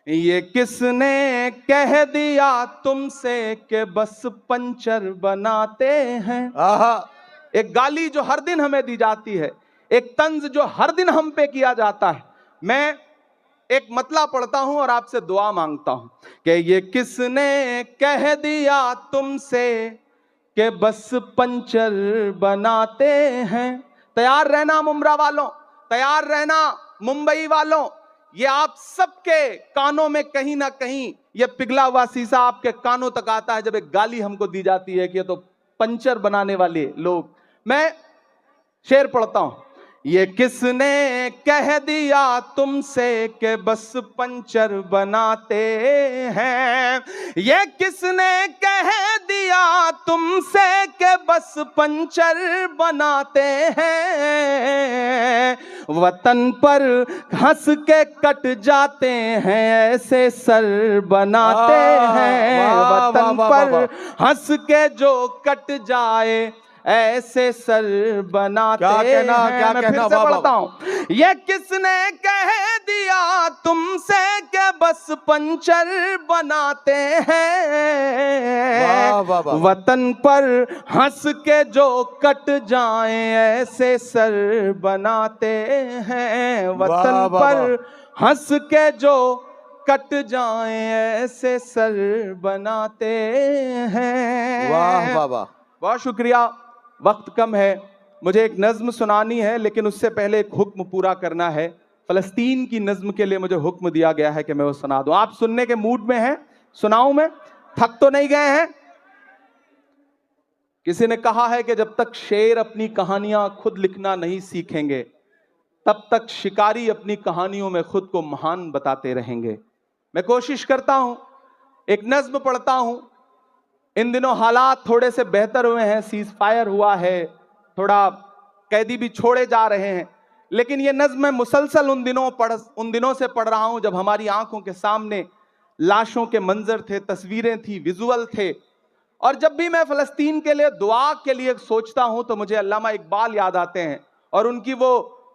ये किसने कह दिया तुमसे कि बस पंचर बनाते हैं। एक गाली जो हर दिन हमें दी जाती है, एक तंज जो हर दिन हम पे किया जाता है। मैं एक मतला पढ़ता हूं और आपसे दुआ मांगता हूं कि ये किसने कह दिया तुमसे कि बस पंचर बनाते हैं। तैयार रहना मुमरा वालों, तैयार रहना मुंबई वालों। ये आप सबके कानों में कहीं ना कहीं ये पिघला हुआ शीशा आपके कानों तक आता है जब एक गाली हमको दी जाती है कि ये तो पंचर बनाने वाले लोग। मैं शेर पढ़ता हूं। ये किसने कह दिया तुमसे कि बस पंचर बनाते हैं। ये किसने कह दिया तुमसे कि बस पंचर बनाते हैं। वतन पर हंस के कट जाते हैं ऐसे सर बनाते हैं। वतन पर हंस के जो कट जाए ऐसे सर बनाते हैं। मैं फिर से पढ़ता हूं। ये किसने कह दिया तुमसे कि बस पंचर बनाते हैं। वतन पर हंस के जो कट जाएं ऐसे सर बनाते हैं। वतन पर हंस के जो कट जाएं ऐसे सर बनाते हैं। वाह वाह वाह, बहुत शुक्रिया। वक्त कम है, मुझे एक नज्म सुनानी है, लेकिन उससे पहले एक हुक्म पूरा करना है। फलस्तीन की नज्म के लिए मुझे हुक्म दिया गया है कि मैं वो सुना दूं। आप सुनने के मूड में हैं? सुनाऊं मैं? थक तो नहीं गए हैं? किसी ने कहा है कि जब तक शेर अपनी कहानियां खुद लिखना नहीं सीखेंगे तब तक शिकारी अपनी कहानियों में खुद को महान बताते रहेंगे। मैं कोशिश करता हूं, एक नज्म पढ़ता हूं। इन दिनों हालात थोड़े से बेहतर हुए हैं, सीज फायर हुआ है, थोड़ा कैदी भी छोड़े जा रहे हैं, लेकिन ये नज्म मैं मुसलसल उन दिनों से पढ़ रहा हूं जब हमारी आंखों के सामने लाशों के मंजर थे, तस्वीरें थी, विजुअल थे। और जब भी मैं फलस्तीन के लिए दुआ के लिए सोचता हूं तो मुझे अल्लामा इकबाल याद आते हैं और उनकी वो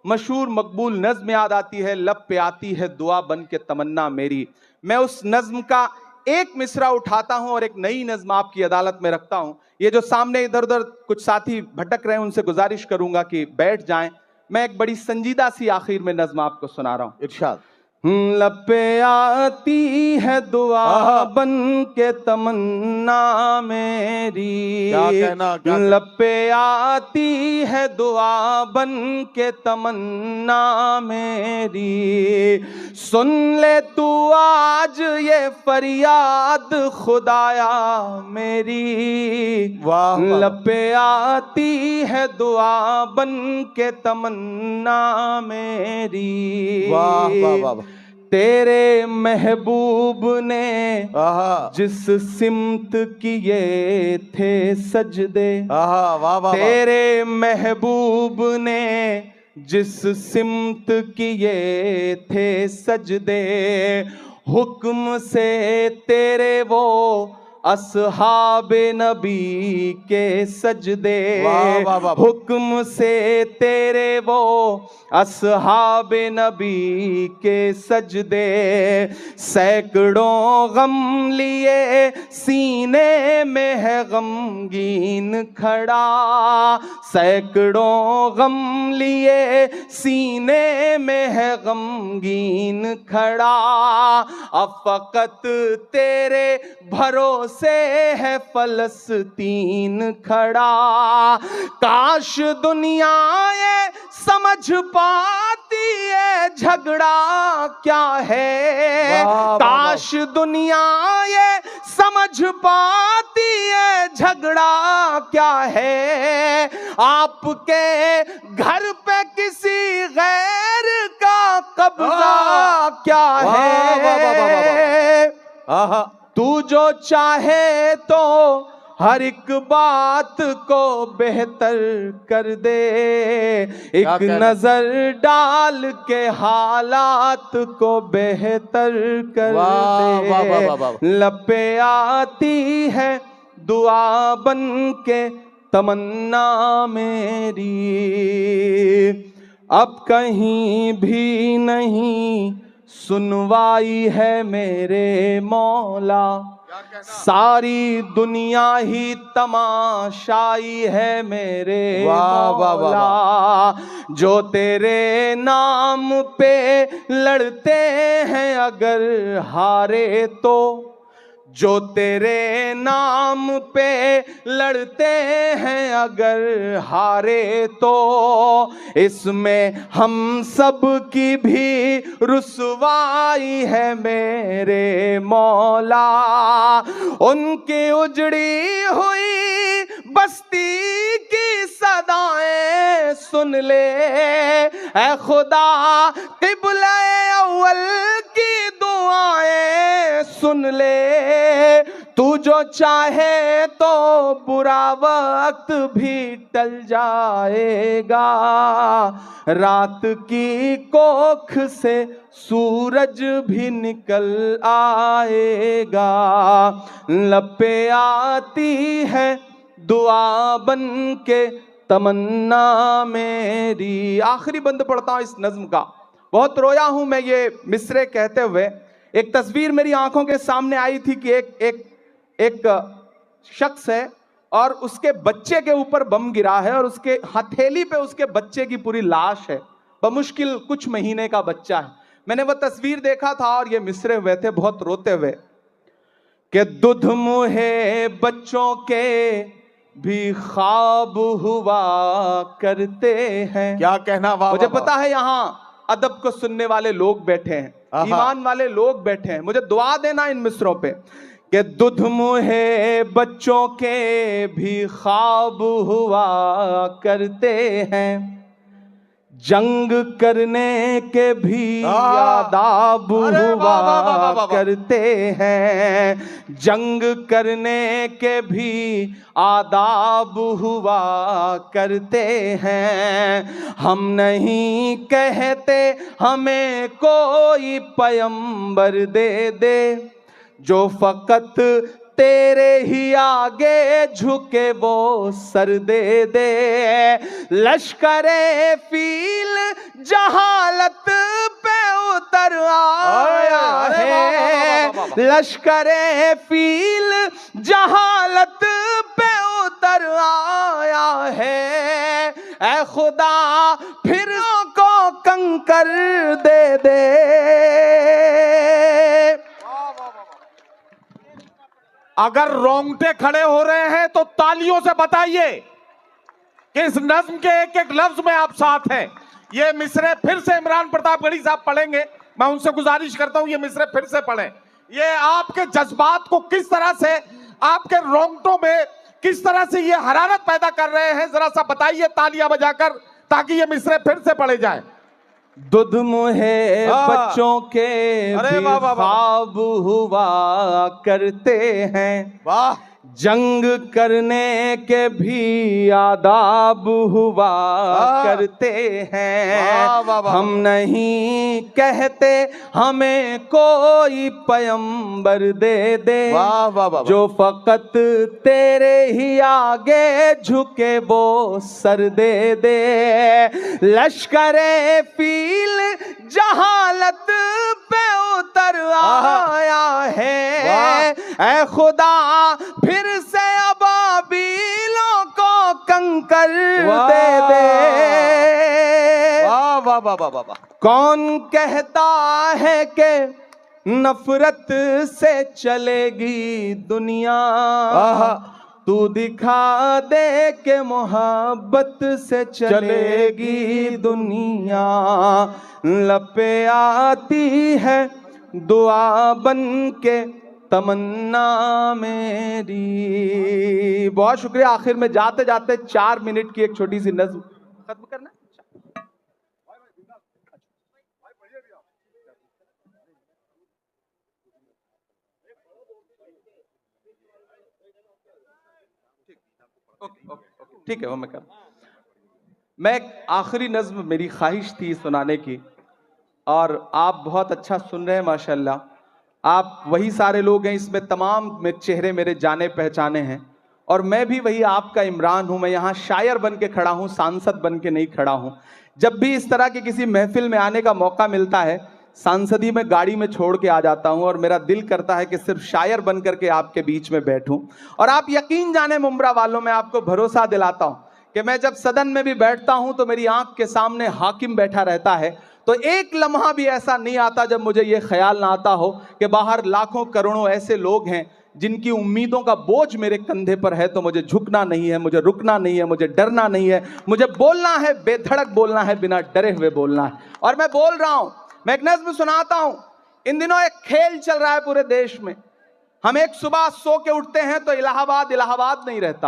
मशहूर मकबूल नज्म याद आती है, लब पे आती है दुआ बन के तमन्ना मेरी। मैं उस नज्म का एक मिसरा उठाता हूं और एक नई नज्म आपकी अदालत में रखता हूं। ये जो सामने इधर उधर कुछ साथी भटक रहे हैं उनसे गुजारिश करूंगा कि बैठ जाएं। मैं एक बड़ी संजीदा सी आखिर में नज्म आपको सुना रहा हूं। इरशाद। लब पे आती है दुआ बन के तमन्ना मेरी। क्या कहना, लब पे आती है दुआ बन के तमन्ना मेरी। सुन ले तू आज ये फरियाद खुदाया मेरी। लब पे आती है दुआ बन के तमन्ना मेरी। वाह वाह वाह, तेरे महबूब ने जिस सिमत किए थे सजदे। वाह वाह, तेरे महबूब ने जिस सिमत किए थे सजदे। हुक्म से तेरे वो असहाबे नबी के सजदे। हुक्म से तेरे वो असहाबे नबी के सजदे। सैकड़ों गम लिए सीने में है गमगीन खड़ा। सैकड़ों गम लिए सीने में है गमगीन खड़ा। अब फकत तेरे भरोसे है फलस्तीन खड़ा। काश दुनिया ये समझ पाती है झगड़ा क्या है। काश दुनिया ये समझ पाती है झगड़ा क्या है। आपके घर पे किसी गैर का कब्जा क्या है। तू जो चाहे तो हर एक बात को बेहतर कर दे। एक नजर डाल के हालात को बेहतर कर दे। लब पे आती है दुआ बन के तमन्ना मेरी। अब कहीं भी नहीं सुनवाई है मेरे मौला, सारी दुनिया ही तमाशाई है मेरे मौला। जो तेरे नाम पे लड़ते हैं अगर हारे तो, जो तेरे नाम पे लड़ते हैं अगर हारे तो, इसमें हम सब की भी रुसवाई है मेरे मौला। उनकी उजड़ी हुई बस्ती की सदाएं सुन ले ऐ खुदा, क़िबला अव्वल की दुआएं सुन ले। तू जो चाहे तो बुरा वक्त भी टल जाएगा, रात की कोख से सूरज भी निकल आएगा। लब पे आती है दुआ बन के तमन्ना मेरी। आखिरी बंद पढ़ता हूं इस नज्म का। बहुत रोया हूं मैं ये मिसरे कहते हुए। एक तस्वीर मेरी आंखों के सामने आई थी कि एक शख्स है और उसके बच्चे के ऊपर बम गिरा है और उसके हथेली पे उसके बच्चे की पूरी लाश है, बमुश्किल कुछ महीने का बच्चा है। मैंने वो तस्वीर देखा था और ये मिसरे हुए थे बहुत रोते हुए कि दुध मुहे बच्चों के भी ख्वाब हुआ करते हैं। क्या कहना, वाह। मुझे पता है यहाँ अदब को सुनने वाले लोग बैठे हैं, ईमान वाले लोग बैठे हैं, मुझे दुआ देना इन मिसरों पे कि दुध मुहे बच्चों के भी ख्वाब हुआ करते हैं, जंग करने के भी आदाब हुआ करते हैं, जंग करने के भी आदाब हुआ करते हैं। हम नहीं कहते हमें कोई पैगंबर दे दे, जो फकत तेरे ही आगे झुके वो सर दे दे। लश्करे फील जहालत पे उतर आया है, लश्करे फील जहालत पे उतर आया है। ऐ खुदा फिर को कंकर दे दे। अगर रोंगटे खड़े हो रहे हैं तो तालियों से बताइए कि इस नज्म के एक एक लफ्ज में आप साथ हैं। ये मिसरे फिर से इमरान प्रतापगढ़ी साहब पढ़ेंगे। मैं उनसे गुजारिश करता हूं ये मिसरे फिर से पढ़ें। ये आपके जज्बात को किस तरह से, आपके रोंगटों में किस तरह से ये हरारत पैदा कर रहे हैं, जरा सा बताइए तालियां बजाकर, ताकि ये मिसरे फिर से पढ़े जाए। दुध मुहे बच्चों के भी ख्वाब हुआ करते हैं, वाह। जंग करने के भी आदाब हुआ करते हैं। हम नहीं कहते हमें कोई पैगंबर दे दे, जो फकत तेरे ही आगे झुके वो सर दे दे। लश्करे फील जहालत पे उतर आया है, ऐ खुदा फिर से अबाबीलों को कंकर दे दे। वाह वाह वाह वाह वाह। कौन कहता है कि नफरत से चलेगी दुनिया, तू दिखा दे के मोहब्बत से चलेगी दुनिया। लपे आती है दुआ बन के तमन्ना मेरी। बहुत शुक्रिया। आखिर में जाते जाते 4 मिनट की एक छोटी सी नज्म खत्म करना। ठीक है वो मैं कर। मैं आखिरी नज्म मेरी ख्वाहिश थी सुनाने की और आप बहुत अच्छा सुन रहे हैं माशाल्लाह। आप वही सारे लोग हैं, इसमें तमाम चेहरे मेरे जाने पहचाने हैं और मैं भी वही आपका इमरान हूं। मैं यहाँ शायर बन के खड़ा हूं, सांसद बन के नहीं खड़ा हूं। जब भी इस तरह की किसी महफिल में आने का मौका मिलता है सांसदी में गाड़ी में छोड़ के आ जाता हूं और मेरा दिल करता है कि सिर्फ शायर बन करके आपके बीच में बैठूं। और आप यकीन जाने मुंब्रा वालों, मैं आपको भरोसा दिलाता हूं कि मैं जब सदन में भी बैठता हूं तो मेरी आंख के सामने हाकिम बैठा रहता है, तो एक लम्हा भी ऐसा नहीं आता जब मुझे ये ख्याल ना आता हो कि बाहर लाखों करोड़ों ऐसे लोग हैं जिनकी उम्मीदों का बोझ मेरे कंधे पर है। तो मुझे झुकना नहीं है, मुझे रुकना नहीं है, मुझे डरना नहीं है, मुझे बोलना है, बेधड़क बोलना है, बिना डरे हुए बोलना है। और मैं बोल रहा हूं, मैं एक नज्म सुनाता हूं। इन दिनों एक खेल चल रहा है पूरे देश में। हम एक सुबह सो के उठते हैं तो इलाहाबाद इलाहाबाद नहीं रहता।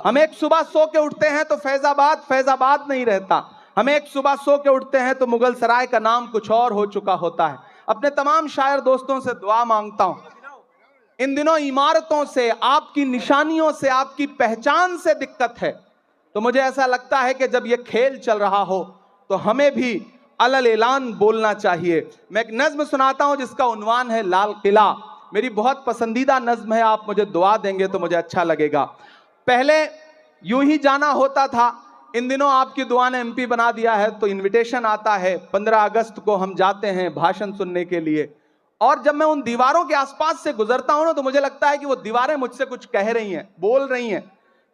हम एक सुबह सो के उठते हैं तो फैजाबाद फैजाबाद नहीं रहता। हम एक सुबह सो के उठते हैं तो मुगल सराय का नाम कुछ और हो चुका होता है। अपने तमाम शायर दोस्तों से दुआ मांगता हूं, इन दिनों इमारतों से, आपकी निशानियों से, आपकी पहचान से दिक्कत है। तो मुझे ऐसा लगता है कि जब ये खेल चल रहा हो तो हमें भी अलल ऐलान बोलना चाहिए। मैं एक नज्म सुनाता हूं जिसका उन्वान है लाल किला। मेरी बहुत पसंदीदा नज्म है, आप मुझे दुआ देंगे तो मुझे अच्छा लगेगा। पहले यूं ही जाना होता था, इन दिनों आपकी दुआ ने एमपी बना दिया है तो इनविटेशन आता है, 15 अगस्त को हम जाते हैं भाषण सुनने के लिए। और जब मैं उन दीवारों के आसपास से गुजरता हूं ना तो मुझे लगता है कि वो दीवारें मुझसे कुछ कह रही हैं, बोल रही हैं।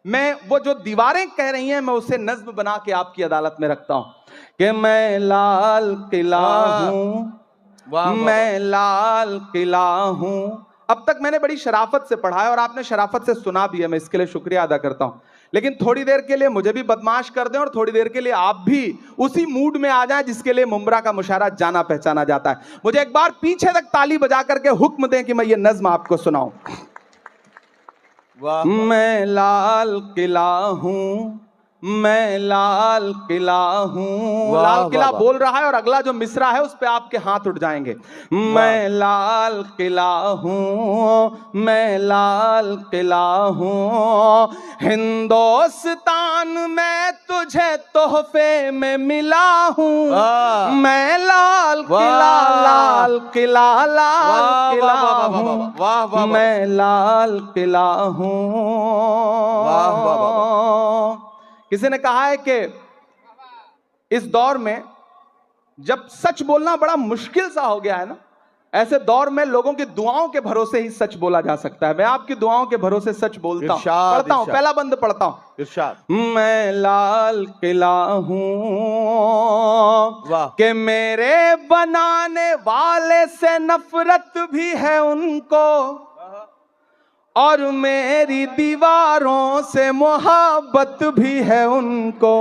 मैं वो जो दीवारें कह रही हैं मैं उसे नज्म बना के आपकी अदालत में रखता हूं कि मैं लाल किला हूं, मैं लाल किला हूं। अब तक मैंने बड़ी शराफत से पढ़ा है और आपने शराफत से सुना भी है, मैं इसके लिए शुक्रिया अदा करता हूं। लेकिन थोड़ी देर के लिए मुझे भी बदमाश कर दें और थोड़ी देर के लिए आप भी उसी मूड में आ जाएं जिसके लिए मुंब्रा का मुशायरा जाना पहचाना जाता है। मुझे एक बार पीछे तक ताली बजा करके हुक्म दें कि मैं ये नज्म आपको सुनाऊं। मैं लाल किला हूं, मैं लाल किला हूं। लाल किला बोल रहा है और अगला जो मिसरा है उस पे आपके हाथ उठ जाएंगे। मैं लाल किला हूं, मैं लाल किला हूं, हिंदुस्तान में तुझे तोहफे में मिला हूं। मैं लाल किला, लाल किला, लाल किला हूं, मैं लाल किला हूं। किसी ने कहा है कि इस दौर में जब सच बोलना बड़ा मुश्किल सा हो गया है ना, ऐसे दौर में लोगों की दुआओं के भरोसे ही सच बोला जा सकता है। मैं आपकी दुआओं के भरोसे सच बोलता हूं, पढ़ता हूं, पहला बंद पढ़ता हूं। मैं लाल किला हूं कि मेरे बनाने वाले से नफरत भी है उनको और मेरी दीवारों से मोहब्बत भी है उनको।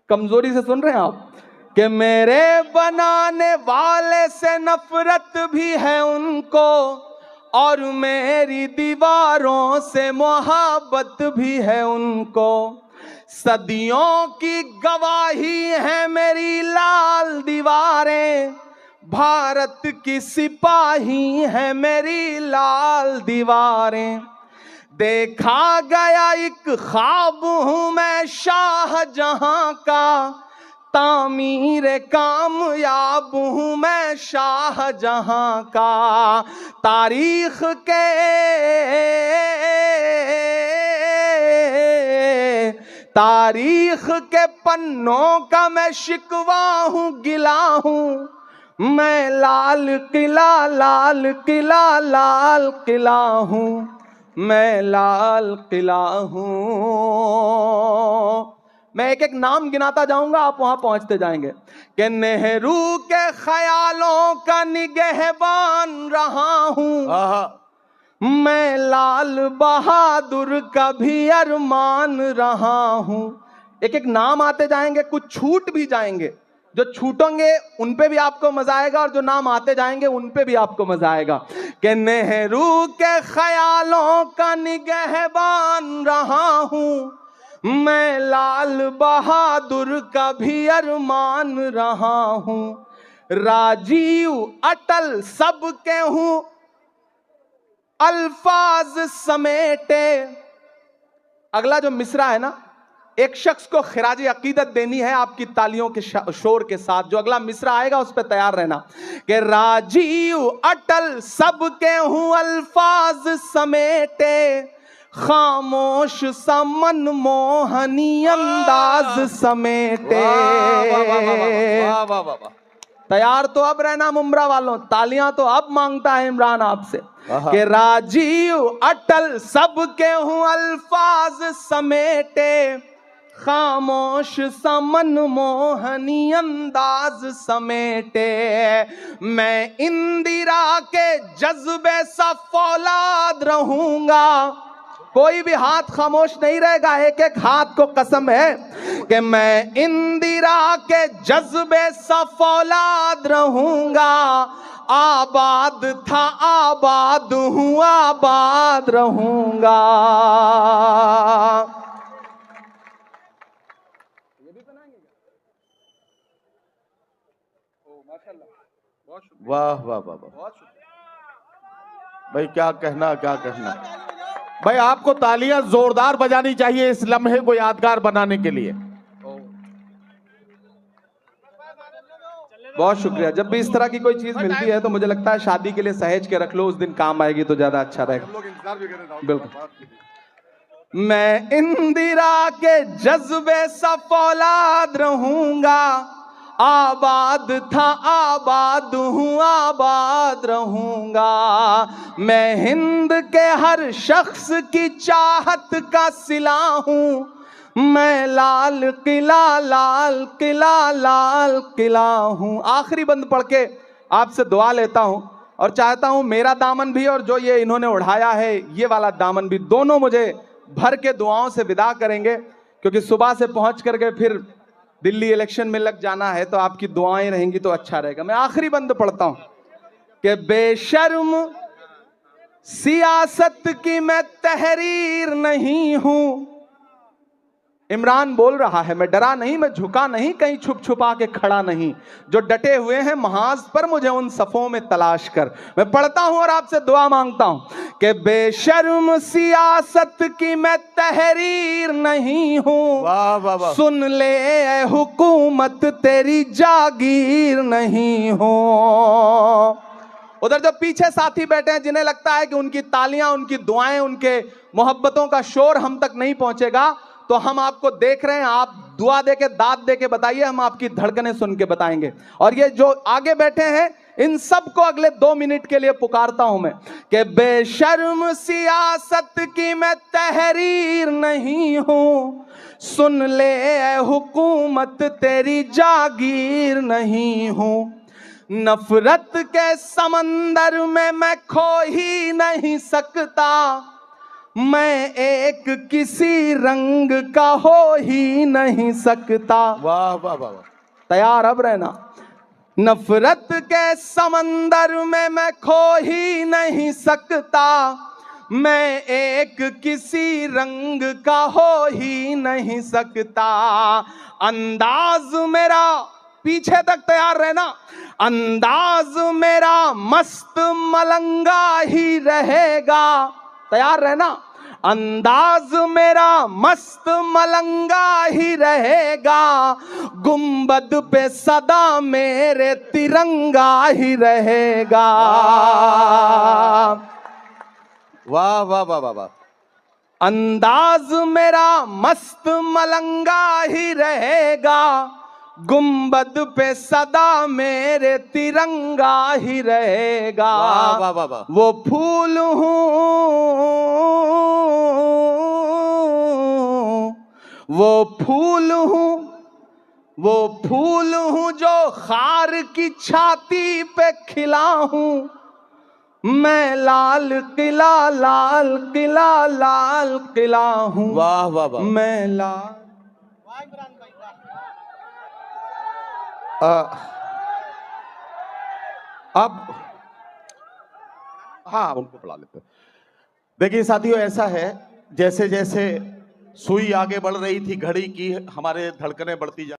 कमजोरी से सुन रहे हैं आप? कि मेरे बनाने वाले से नफरत भी है उनको और मेरी दीवारों से मोहब्बत भी है उनको। सदियों की गवाही है मेरी लाल दीवारें, भारत की सिपाही है मेरी लाल दीवारें। देखा गया एक ख्वाब हूं मैं शाहजहां का, तामीर कामयाब हूं मैं शाहजहां का। तारीख के पन्नों का मैं शिकवा हूं, गिला हूं। मैं लाल किला, लाल किला, लाल किला हूं, मैं लाल किला हूं। मैं एक एक नाम गिनाता जाऊंगा, आप वहां पहुंचते जाएंगे। कि नेहरू के ख्यालों का निगहबान रहा हूं, मैं लाल बहादुर का भी अरमान रहा हूं। एक एक नाम आते जाएंगे, कुछ छूट भी जाएंगे, जो छूटेंगे उन पे भी आपको मजा आएगा और जो नाम आते जाएंगे उन पे भी आपको मजा आएगा। कि नेहरू के ख्यालों का निगहबान रहा हूं, मैं लाल बहादुर का भी अरमान रहा हूं। राजीव अटल सबके हूं, अल्फाज समेटे। अगला जो मिसरा है ना, एक शख्स को खिराजी अकीदत देनी है आपकी तालियों के शोर के साथ। जो अगला मिसरा आएगा उस पर तैयार रहना। कि राजीव अटल सबके हूं, अल्फाज समेटे, खामोश समन मोहनी अंदाज समेटे। तैयार तो अब रहना मुमरा वालों, तालियां तो अब मांगता है इमरान आपसे कि राजीव अटल सबके हूं अल्फाज समेटे, खामोश समन मोहनी अंदाज समेटे, मैं इंदिरा के जज्बे सा फौलाद रहूंगा। कोई भी हाथ खामोश नहीं रहेगा, एक एक हाथ को कसम है कि मैं इंदिरा के जज्बे सा फौलाद रहूंगा। आबाद था आबाद हूं आबाद रहूंगा। वाह वाह वाह वाह भाई, क्या कहना क्या कहना भाई। आपको तालियां जोरदार बजानी चाहिए इस लम्हे को यादगार बनाने के लिए। बहुत शुक्रिया। जब भी इस तरह की कोई चीज मिलती है तो मुझे लगता है शादी के लिए सहेज के रख लो, उस दिन काम आएगी तो ज्यादा अच्छा रहेगा। बिल्कुल। मैं इंदिरा के जज्बे सा फौलाद रहूंगा। आबाद था आबाद हूं आबाद रहूंगा। मैं हिंद के हर शख्स की चाहत का सिला हूं। मैं लाल किला लाल किला लाल किला हूं। आखिरी बंद पढ़ के आपसे दुआ लेता हूं और चाहता हूं मेरा दामन भी और जो ये इन्होंने उठाया है ये वाला दामन भी, दोनों मुझे भर के दुआओं से विदा करेंगे, क्योंकि सुबह से पहुंच करके फिर दिल्ली इलेक्शन में लग जाना है, तो आपकी दुआएं रहेंगी तो अच्छा रहेगा। मैं आखिरी बंद पढ़ता हूं कि बेशर्म सियासत की मैं तहरीर नहीं हूं। इमरान बोल रहा है, मैं डरा नहीं, मैं झुका नहीं, कहीं छुप छुपा के खड़ा नहीं। जो डटे हुए हैं महाज पर मुझे उन सफों में तलाश कर। मैं पढ़ता हूं और आपसे दुआ मांगता हूं कि बेशर्म सियासत की मैं तहरीर नहीं हूं। वाह वाह वाह। सुन ले ए हुकूमत तेरी जागीर नहीं हूं। उधर जो पीछे साथी बैठे हैं जिन्हें लगता है कि उनकी तालियां, उनकी दुआएं, उनके मोहब्बतों का शोर हम तक नहीं पहुंचेगा, तो हम आपको देख रहे हैं, आप दुआ दे के दाद दे के बताइए, हम आपकी धड़कनें सुन के बताएंगे। और ये जो आगे बैठे हैं इन सबको अगले 2 मिनट के लिए पुकारता हूं मैं कि बेशर्म सियासत की मैं तहरीर नहीं हूं। सुन ले ए हुकूमत तेरी जागीर नहीं हूं। नफरत के समंदर में मैं खो ही नहीं सकता। मैं एक किसी रंग का हो ही नहीं सकता। वाह वाह वाह। तैयार अब रहना। नफरत के समंदर में मैं खो ही नहीं सकता। मैं एक किसी रंग का हो ही नहीं सकता। अंदाज मेरा, पीछे तक तैयार रहना, अंदाज मेरा मस्त मलंगा ही रहेगा। तैयार रहना। अंदाज मेरा मस्त मलंगा ही रहेगा। गुंबद पे सदा मेरे तिरंगा ही रहेगा। वाह वाह वाह वाह वाह। अंदाज मेरा मस्त मलंगा ही रहेगा। गुंबद पे सदा मेरे तिरंगा ही रहेगा। वाह वाह वाह वाह। वो फूल हूँ, वो फूल हूँ, वो फूल हूँ जो खार की छाती पे खिला हूँ। मैं लाल किला लाल किला लाल किला हूँ। वाह वाह वाह। मैं लाल। अब हाँ उनको पढ़ा लेते। देखिए साथियों, ऐसा है जैसे जैसे सुई आगे बढ़ रही थी घड़ी की, हमारे धड़कनें बढ़ती जा